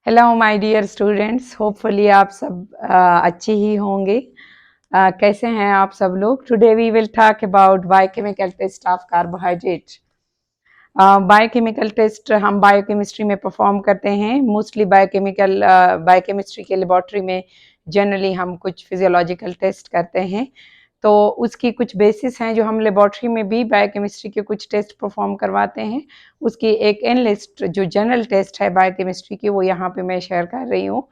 Hello my dear students, hopefully आप सब अच्छे ही होंगे। कैसे हैं आप सब लोग? Today we will talk about biochemical test of carbohydrate. Biochemical test हम बायोकेमिस्ट्री में परफॉर्म करते हैं। मोस्टली बायोकेमिस्ट्री के लेबॉर्ट्री में जनरली हम कुछ फिजियोलॉजिकल टेस्ट करते हैं, तो उसकी कुछ बेसिस हैं जो हम लेबॉर्ट्री में भी बायोकेमिस्ट्री के कुछ टेस्ट परफॉर्म करवाते हैं। उसकी एक इन लिस्ट जो जनरल टेस्ट है बायोकेमिस्ट्री की, वो यहाँ पे मैं शेयर कर रही हूँ।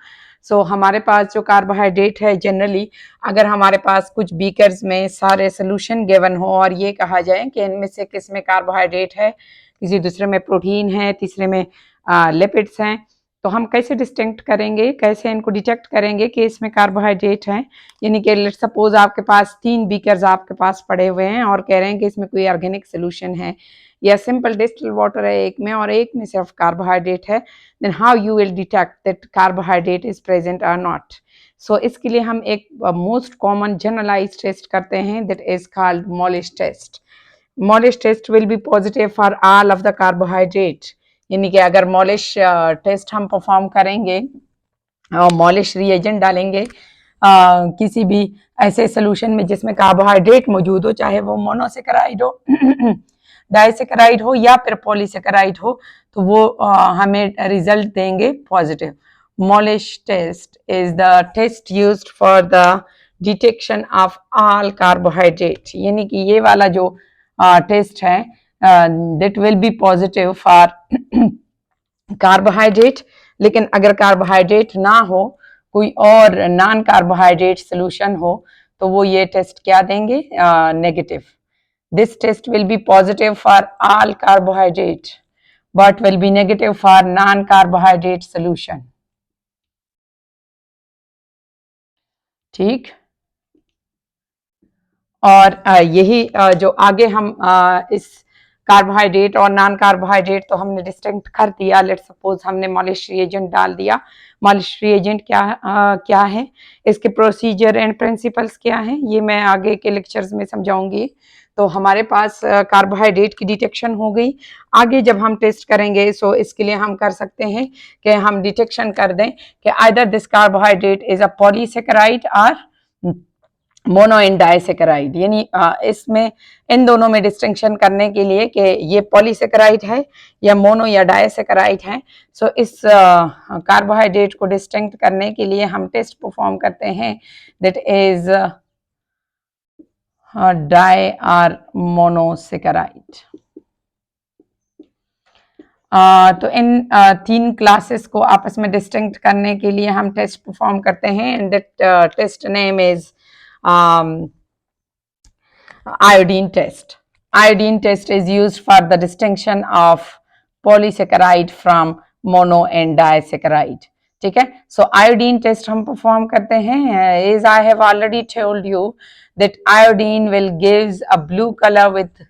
सो हमारे पास जो कार्बोहाइड्रेट है, जनरली अगर हमारे पास कुछ बीकर्स में सारे सोल्यूशन गिवन हो और ये कहा जाए कि इनमें से किस में कार्बोहाइड्रेट है, किसी दूसरे में प्रोटीन है, तीसरे में लिपिड्स हैं, तो हम कैसे डिस्टिंक्ट करेंगे, कैसे इनको डिटेक्ट करेंगे कि इसमें कार्बोहाइड्रेट है। यानी कि लेट्स सपोज आपके पास 3 बीकर्स आपके पास पड़े हुए हैं और कह रहे हैं कि इसमें कोई ऑर्गेनिक सोल्यूशन है या सिंपल डिस्टिल्ड वाटर है एक में और एक में सिर्फ कार्बोहाइड्रेट है, then how you will detect that carbohydrate is present और नॉट। सो इसके लिए हम एक मोस्ट कॉमन जनरलाइज टेस्ट करते हैं, that is called Molisch test. Molisch test will be positive for all of the carbohydrate. यानी कि अगर मॉलिश टेस्ट हम परफॉर्म करेंगे और मॉलिश रिएजेंट डालेंगे किसी भी ऐसे सोल्यूशन में जिसमें कार्बोहाइड्रेट मौजूद हो, चाहे वो मोनोसेकेराइड हो, डाइसेकेराइड हो या फिर पॉलीसेकेराइड हो, तो वो हमें रिजल्ट देंगे positive. Molisch test is the test used for the detection of all carbohydrate. यानी कि ये वाला जो टेस्ट है that will be positive for carbohydrate. लेकिन अगर कार्बोहाइड्रेट ना हो, कोई और नॉन कार्बोहाइड्रेट सोल्यूशन हो, तो वो ये टेस्ट क्या देंगे? Negative. This test will be positive for all carbohydrate but will be negative for non carbohydrate solution. ठीक। और यही जो आगे हम इस कार्बोहाइड्रेट और नॉन कार्बोहाइड्रेट तो हमने डिस्टिंक्ट कर दिया। लेट्स सपोज हमने मॉलिश रिएजेंट डाल दिया। मॉलिश रिएजेंट क्या है, इसके प्रोसीजर एंड प्रिंसिपल्स क्या हैं, ये मैं आगे के लेक्चर्स में समझाऊंगी। तो हमारे पास कार्बोहाइड्रेट की डिटेक्शन हो गई। आगे जब हम टेस्ट करेंगे, सो इसके लिए हम कर सकते हैं कि हम डिटेक्शन कर दें कि either this carbohydrate is a polysaccharide और मोनो एंड डाइसेकेराइड। यानी इसमें इन दोनों में डिस्टिंक्शन करने के लिए कि ये पॉलीसेकेराइड है या मोनो या डाइसेकेराइड है। सो इस कार्बोहाइड्रेट को डिस्टिंक्ट करने के लिए हम टेस्ट परफॉर्म करते हैं, दैट इज डाई और मोनोसेकेराइड। तो इन 3 क्लासेस को आपस में डिस्टिंक्ट करने के लिए हम टेस्ट परफॉर्म करते हैं, and that test name is iodine test. Iodine test is used for the distinction of polysaccharide from mono and disaccharide. ठीक है, सो आयोडीन टेस्ट हम परफॉर्म करते हैं। As I have already told you that iodine will gives a blue colour with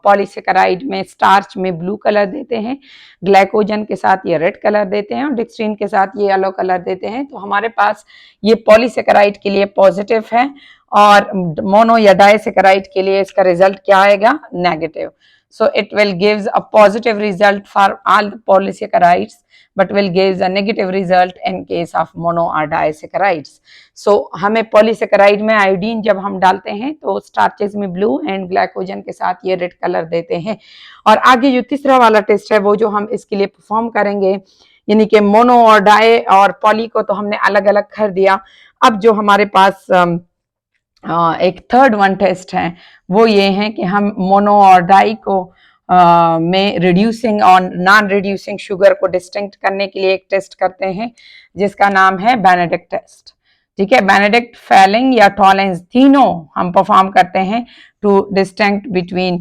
polysaccharide में starch में blue colour देते हैं, glycogen के साथ ये रेड कलर देते हैं और डिक्सट्रीन के साथ ये येलो कलर देते हैं। तो हमारे पास ये पॉलीसेकेराइड के लिए पॉजिटिव है और मोनो या डाइसेकेराइड के लिए इसका रिजल्ट क्या आएगा? Negative. So it will gives a positive result for all the polysaccharides but will gives a negative result in case of mono or disaccharides. So हमें पॉलीसेकेराइड में आयोडीन जब हम डालते हैं तो स्टार्चेस में ब्लू एंड ग्लाइकोजन के साथ ये रेड कलर देते हैं। और आगे जो तीसरा वाला टेस्ट है वो जो हम इसके लिए परफॉर्म करेंगे, यानी कि मोनो और डाई और पॉली को तो हमने अलग अलग कर दिया। अब जो हमारे पास एक थर्ड वन टेस्ट है वो ये है कि हम मोनो और डाई को में रिड्यूसिंग और नॉन रिड्यूसिंग शुगर को डिस्टिंक्ट करने के लिए एक टेस्ट करते हैं जिसका नाम है बेनेडिक्ट टेस्ट। ठीक है, बेनेडिक्ट, फेलिंग या टॉलेंस तीनों हम परफॉर्म करते हैं two distinct between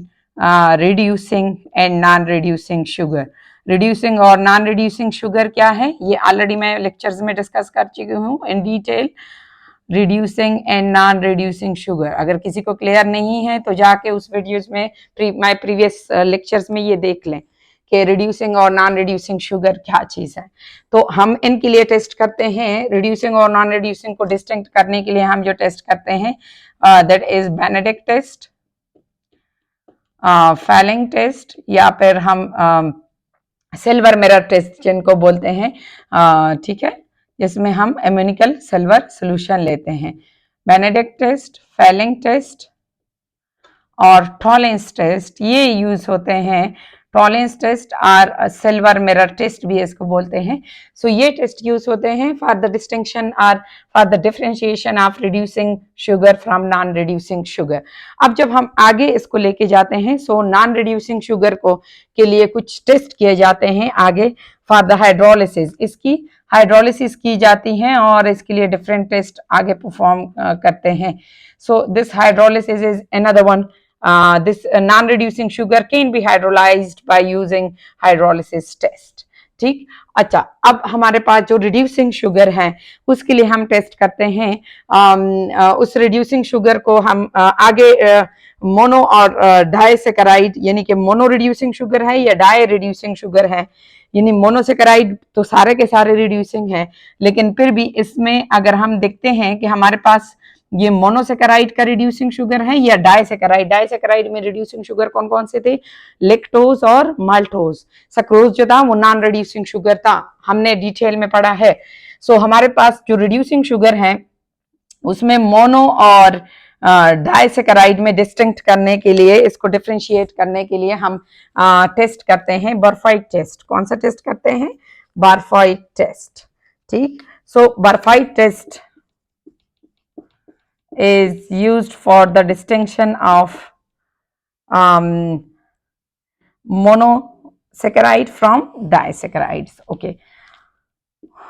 reducing and non reducing sugar. Reducing और नॉन रिड्यूसिंग शुगर क्या है, ये ऑलरेडी मैं लेक्चर्स में डिस्कस कर चुकी हूँ in detail. Reducing and non reducing sugar, अगर किसी को क्लियर नहीं है तो जाके उस वीडियोस में माय प्रीवियस लेक्चर्स में ये देख लें कि रिड्यूसिंग और नॉन रिड्यूसिंग शुगर क्या चीज है। तो हम इनके लिए टेस्ट करते हैं, रिड्यूसिंग और नॉन रिड्यूसिंग को डिस्टिंक्ट करने के लिए हम जो टेस्ट करते हैं that is Benedict test, Fehling test, या फिर हम सिल्वर मिरर टेस्ट जिनको बोलते हैं, ठीक है, जिसमें हम एम्यूनिकल सिल्वर सोल्यूशन लेते हैं। बेनेडिक्ट टेस्ट, फेलिंग टेस्ट और टॉलेंस टेस्ट ये यूज होते हैं। टॉलेंस टेस्ट और सिल्वर मिरर टेस्ट भी इसको बोलते हैं। सो ये टेस्ट यूज होते हैं फॉर द डिस्टिंक्शन और for the differentiation of reducing sugar from non reducing sugar. अब जब हम आगे इसको लेके जाते हैं, सो नॉन रिड्यूसिंग शुगर को के लिए कुछ टेस्ट किए जाते हैं आगे फॉर द हाइड्रोलिसिस। इसकी हाइड्रोलिसिस की जाती है और इसके लिए डिफरेंट टेस्ट आगे परफॉर्म करते हैं। So this hydrolysis is another one. This non-reducing sugar can be hydrolyzed by using hydrolysis test. ठीक, अच्छा, अब हमारे पास जो रिड्यूसिंग शुगर है उसके लिए हम टेस्ट करते हैं। उस रिड्यूसिंग शुगर को हम आगे मोनो और डाइसेकेराइड, यानी कि मोनो रिड्यूसिंग शुगर है या डाई रिड्यूसिंग शुगर है। यानी मोनोसेकेराइड तो सारे के सारे रिड्यूसिंग है, लेकिन फिर भी इसमें अगर हम देखते हैं कि हमारे पास ये मोनोसेकेराइड का रिड्यूसिंग शुगर है या डाइसेकेराइड। डाइसेकेराइड में रिड्यूसिंग शुगर कौन कौन से थे? लेक्टोज और माल्टोज। सक्रोज जो था वो नॉन रिड्यूसिंग शुगर था, हमने डिटेल में पढ़ा है। सो हमारे पास जो रिड्यूसिंग शुगर है उसमें मोनो और डाइसेकेराइड में डिस्टिंक्ट करने के लिए, इसको डिफरेंशिएट करने के लिए हम टेस्ट करते हैं बर्फाइट टेस्ट। कौन सा टेस्ट करते हैं? बर्फाइट टेस्ट। ठीक, सो बर्फाइट test is used for the distinction of monosaccharide from disaccharides. Okay,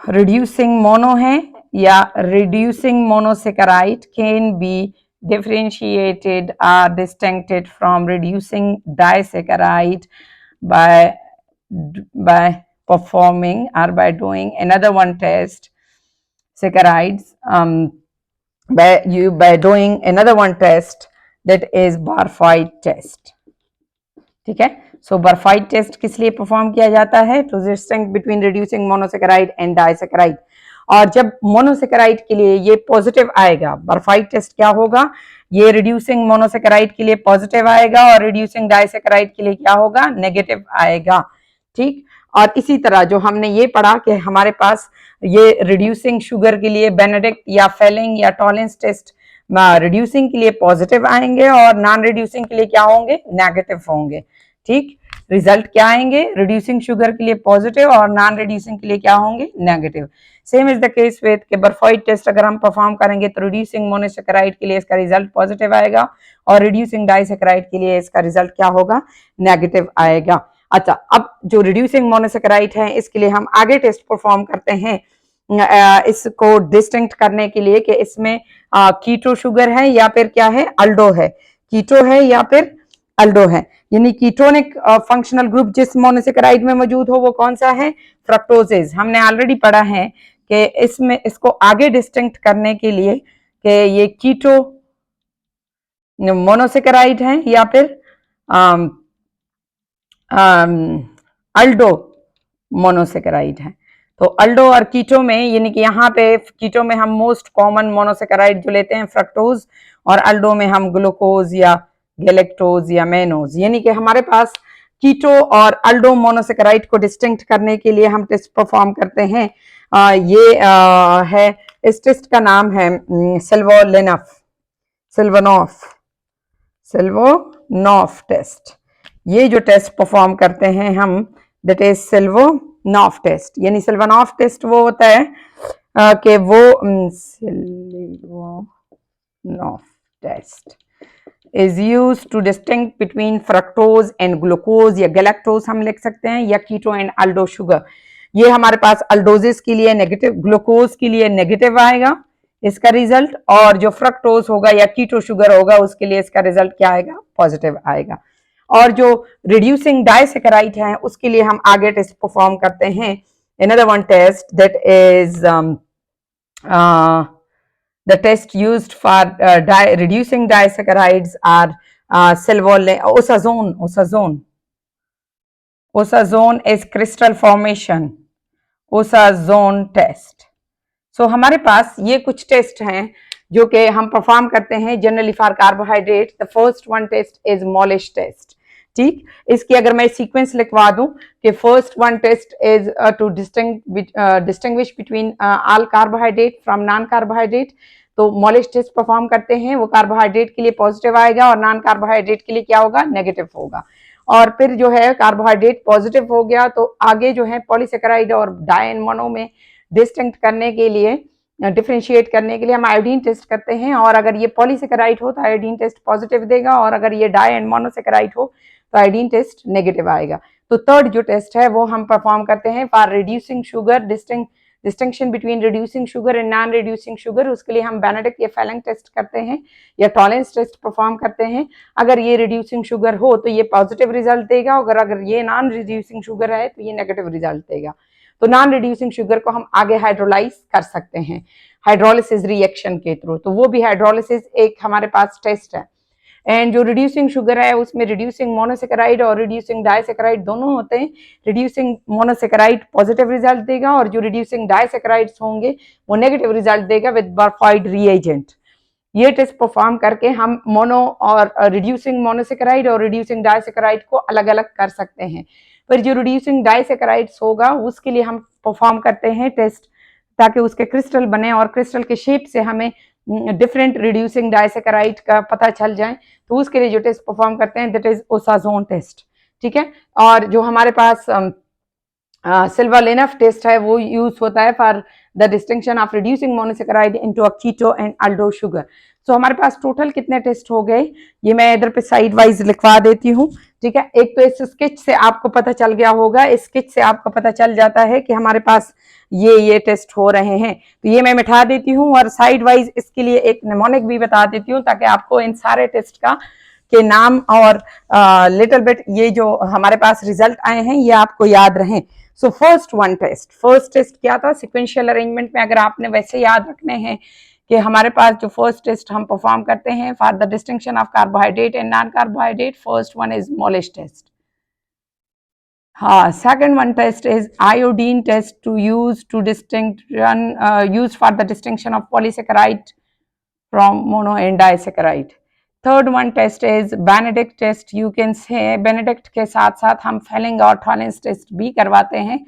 reducing mono है या reducing monosaccharide can be differentiated or distincted from reducing disaccharide by performing or by doing another one test, saccharides, by doing another one test, that is Barfite test. ठीक है, सो बर्फाइट test किस लिए perform किया जाता है? Two distinct between reducing monosaccharide and disaccharide. और जब monosaccharide के लिए ये पॉजिटिव आएगा, बर्फाइट टेस्ट क्या होगा? ये रिड्यूसिंग मोनोसेकेराइड के लिए पॉजिटिव आएगा और रिड्यूसिंग डाइसेकेराइड के लिए क्या होगा? नेगेटिव आएगा। ठीक, और इसी तरह जो हमने ये पढ़ा कि हमारे पास ये रिड्यूसिंग शुगर के लिए बेनेडिक्ट या फेलिंग या टॉलेंस टेस्ट रिड्यूसिंग के लिए पॉजिटिव आएंगे और नॉन रिड्यूसिंग के लिए क्या होंगे? नेगेटिव होंगे। ठीक, रिजल्ट क्या आएंगे? रिड्यूसिंग शुगर के लिए पॉजिटिव और नॉन रिड्यूसिंग के लिए क्या होंगे? Negative. Same is the case with के बर्फाइट टेस्ट अगर हम परफॉर्म करेंगे तो रिड्यूसिंग मोनोसेकेराइड के लिए इसका रिजल्ट पॉजिटिव आएगा और रिड्यूसिंग डाइसेकेराइड के लिए इसका रिजल्ट क्या होगा? नेगेटिव आएगा। अच्छा, अब जो रिड्यूसिंग मोनोसेकेराइड है इसके लिए हम आगे टेस्ट परफॉर्म करते हैं इसको डिस्टिंक्ट करने के लिए कि इसमें कीटो शुगर है या फिर क्या है? अल्डो है। कीटो है या फिर अल्डो है। यानी कीटोनिक फंक्शनल ग्रुप जिस मोनोसेकेराइड में मौजूद हो वो कौन सा है? फ्रक्टोजेज। हमने ऑलरेडी पढ़ा है कि इसमें इसको आगे डिस्टिंक्ट करने के लिए कि ये कीटो मोनोसेकेराइड है या फिर अल्डो मोनोसेकेराइड है। तो अल्डो और कीटो में, यानी कि यहाँ पे कीटो में हम मोस्ट कॉमन मोनोसेकेराइड जो लेते हैं फ्रक्टोज, और अल्डो में हम ग्लूकोज या गैलेक्टोज या मेनोज। यानी कि हमारे पास कीटो और अल्डो मोनोसेकेराइड को डिस्टिंक्ट करने के लिए हम टेस्ट परफॉर्म करते हैं। है, इस टेस्ट का नाम है सिल्वोनॉफ टेस्ट। ये जो टेस्ट परफॉर्म करते हैं हम, दैट इज सिल्वोनॉफ टेस्ट। यानी सिल्वोनॉफ टेस्ट वो होता है कि वो सिल्वोनॉफ test is used to distinct between fructose and glucose या galactose हम लिख सकते हैं, या कीटो एंड अल्डो शुगर। ये हमारे पास अल्डोजिस के लिए नेगेटिव, ग्लूकोज के लिए नेगेटिव आएगा इसका रिजल्ट, और जो फ्रक्टोज होगा या कीटो शुगर होगा उसके लिए इसका रिजल्ट क्या आएगा? पॉजिटिव आएगा। और जो रिड्यूसिंग डाइसेकेराइड है उसके लिए हम आगे टेस्ट परफॉर्म करते हैं another one test, that is the test used for reducing disaccharides are osazone is crystal formation, osazone test. So हमारे पास ये कुछ टेस्ट हैं जो कि हम परफॉर्म करते हैं generally for carbohydrate. The first one test is Molisch test. ठीक, इसकी अगर मैं सीक्वेंस लिखवा दूं कि first one test is to distinguish between all carbohydrate from non carbohydrate, तो मॉलिश टेस्ट परफॉर्म करते हैं, वो कार्बोहाइड्रेट के लिए पॉजिटिव आएगा और नॉन कार्बोहाइड्रेट के लिए क्या होगा, नेगेटिव होगा। और फिर जो है कार्बोहाइड्रेट पॉजिटिव हो गया तो आगे जो है पॉलीसेकेराइड और डाई एंड मोनो में डिस्टिंक्ट करने के लिए, डिफ्रेंशिएट करने के लिए हम आयोडीन टेस्ट करते हैं, और अगर ये पॉलीसेकेराइड हो तो आयोडीन टेस्ट पॉजिटिव देगा, और अगर ये डाई एंड मोनोसेकेराइड हो तो आयोडीन टेस्ट नेगेटिव आएगा। तो थर्ड जो टेस्ट है वो हम परफॉर्म करते हैं for reducing sugar, distinction between reducing sugar and non reducing sugar, उसके लिए हम बेनेडिक्ट या फेलेंग टेस्ट करते हैं या टॉलेंस टेस्ट परफॉर्म करते हैं। अगर ये रिड्यूसिंग शुगर हो तो ये पॉजिटिव रिजल्ट देगा, अगर ये नॉन रिड्यूसिंग शुगर है तो ये नेगेटिव रिजल्ट देगा। तो नॉन रिड्यूसिंग शुगर को हम आगे हाइड्रोलाइज कर सकते हैं हाइड्रोलिसिस रिएक्शन के थ्रू, तो वो भी हाइड्रोलिसिस एक हमारे पास टेस्ट है। एंड जो रिड्यूसिंग शुगर है उसमें रिड्यूसिंग मोनोसेकेराइड और रिड्यूसिंग डाइसेकेराइड दोनों होते हैं। रिड्यूसिंग मोनोसेकेराइड पॉजिटिव रिजल्ट देगा और जो रिड्यूसिंग डाइसेकेराइड्स होंगे वो नेगेटिव रिजल्ट देगा विद बर्फाइड रिएजेंट। ये टेस्ट परफॉर्म करके हम मोनो और रिड्यूसिंग मोनोसेकेराइड और रिड्यूसिंग डाइसेकेराइड को अलग अलग कर सकते हैं। फिर जो रिड्यूसिंग डाइसेकेराइड्स होगा उसके लिए हम परफॉर्म करते हैं टेस्ट ताकि उसके क्रिस्टल बने और क्रिस्टल के शेप से हमें डिफरेंट रिड्यूसिंग डाइसेकेराइड का पता चल जाए, तो उसके लिए जो टेस्ट परफॉर्म करते हैं दैट इज ओसाजोन टेस्ट। ठीक है, और जो हमारे पास सिल्वा-लिनफ टेस्ट है वो यूज होता है for the distinction of reducing monosaccharide into a keto and aldo sugar. So हमारे पास टोटल कितने टेस्ट हो गए, ये मैं इधर पे साइड वाइज लिखवा देती हूँ। ठीक है, एक तो इस स्केच से आपको पता चल गया होगा, इस स्केच से आपको पता चल जाता है कि हमारे पास ये टेस्ट हो रहे हैं, तो ये मैं मिटा देती हूँ और साइड वाइज इसके लिए एक निमोनिक भी बता देती हूँ ताकि आपको इन सारे टेस्ट का के नाम और लिटिल बिट ये जो हमारे पास रिजल्ट आए हैं ये आपको याद रहें। सो फर्स्ट टेस्ट क्या था, सिक्वेंशियल अरेंजमेंट में अगर आपने वैसे याद रखने हैं कि हमारे पास जो फर्स्ट टेस्ट हम परफॉर्म करते हैं for the distinction of carbohydrate and non carbohydrate, first one is Molisch test. हाँ, second one test is iodine test to use for the distinction of polysaccharide from mono and disaccharide. Third one test is Benedict test. You can say Benedict के साथ साथ हम Fehling और Tollens test भी करवाते हैं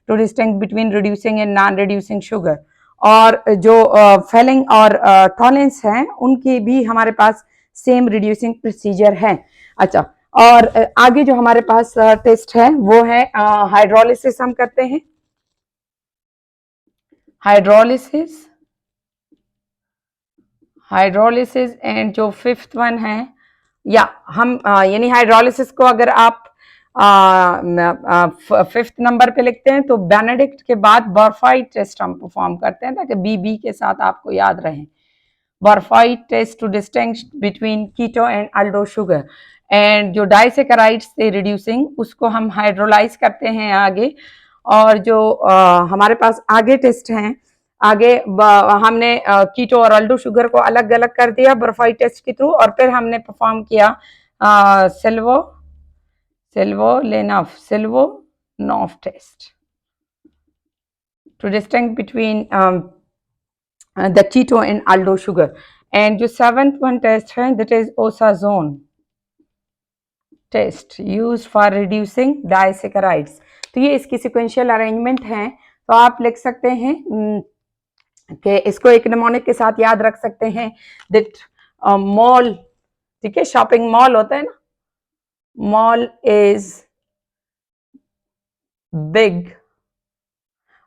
to distinct between reducing and non-reducing sugar. और जो Fehling और Tollens हैं उनकी भी हमारे पास सेम reducing procedure है। अच्छा, और आगे जो हमारे पास टेस्ट है वो है हाइड्रोलिसिस हम करते हैं, हाइड्रोलिसिस एंड जो फिफ्थ वन है या हम यानी हाइड्रोलिसिस को अगर आप फिफ्थ नंबर पे लिखते हैं तो बेनेडिक्ट के बाद बर्फाइड टेस्ट हम परफॉर्म करते हैं ताकि बी के साथ आपको याद रहे। Barfoed's test to distinguish between keto and aldo sugar, and जो डाइसेकेराइड्स से रिड्यूसिंग उसको हम हाइड्रोलाइज करते हैं आगे। और जो हमारे पास आगे टेस्ट हैं, आगे हमने कीटो और अल्डो शुगर को अलग अलग कर दिया बर्फाइड टेस्ट के थ्रू, और फिर हमने परफॉर्म किया Seliwanoff test to distinguish between the keto and aldo sugar, and जो seventh one test है that is osazone test used for reducing disaccharides। तो ये इसकी sequential arrangement है, तो आप लिख सकते हैं कि इसको एक निमोनिक के साथ याद रख सकते हैं that mall, ठीक है, शॉपिंग मॉल होता है ना, mall is big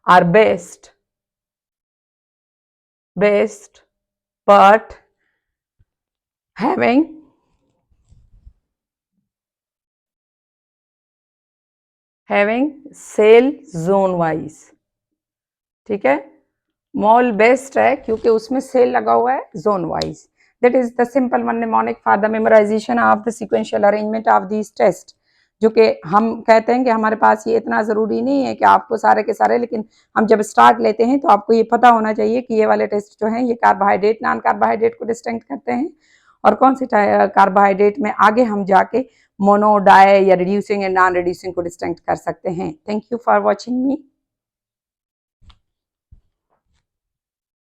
or best but having sell zone wise. ठीक है, मॉल बेस्ट है क्योंकि उसमें सेल लगा हुआ है zone wise. That is the simple one mnemonic for the memorisation of the sequential arrangement of this test, जो कि हम कहते हैं कि हमारे पास ये इतना ज़रूरी नहीं है कि आपको सारे के सारे, लेकिन हम जब स्टार्ट लेते हैं तो आपको ये पता होना चाहिए कि ये वाले टेस्ट जो हैं ये कार्बोहाइड्रेट नॉन कार्बोहाइड्रेट को डिस्टिंक्ट करते हैं और कौन से कार्बोहाइड्रेट में आगे हम जाके मोनो, डाई या रिड्यूसिंग एंड नॉन रिड्यूसिंग को डिस्टिंक्ट कर सकते हैं। Thank you for watching me.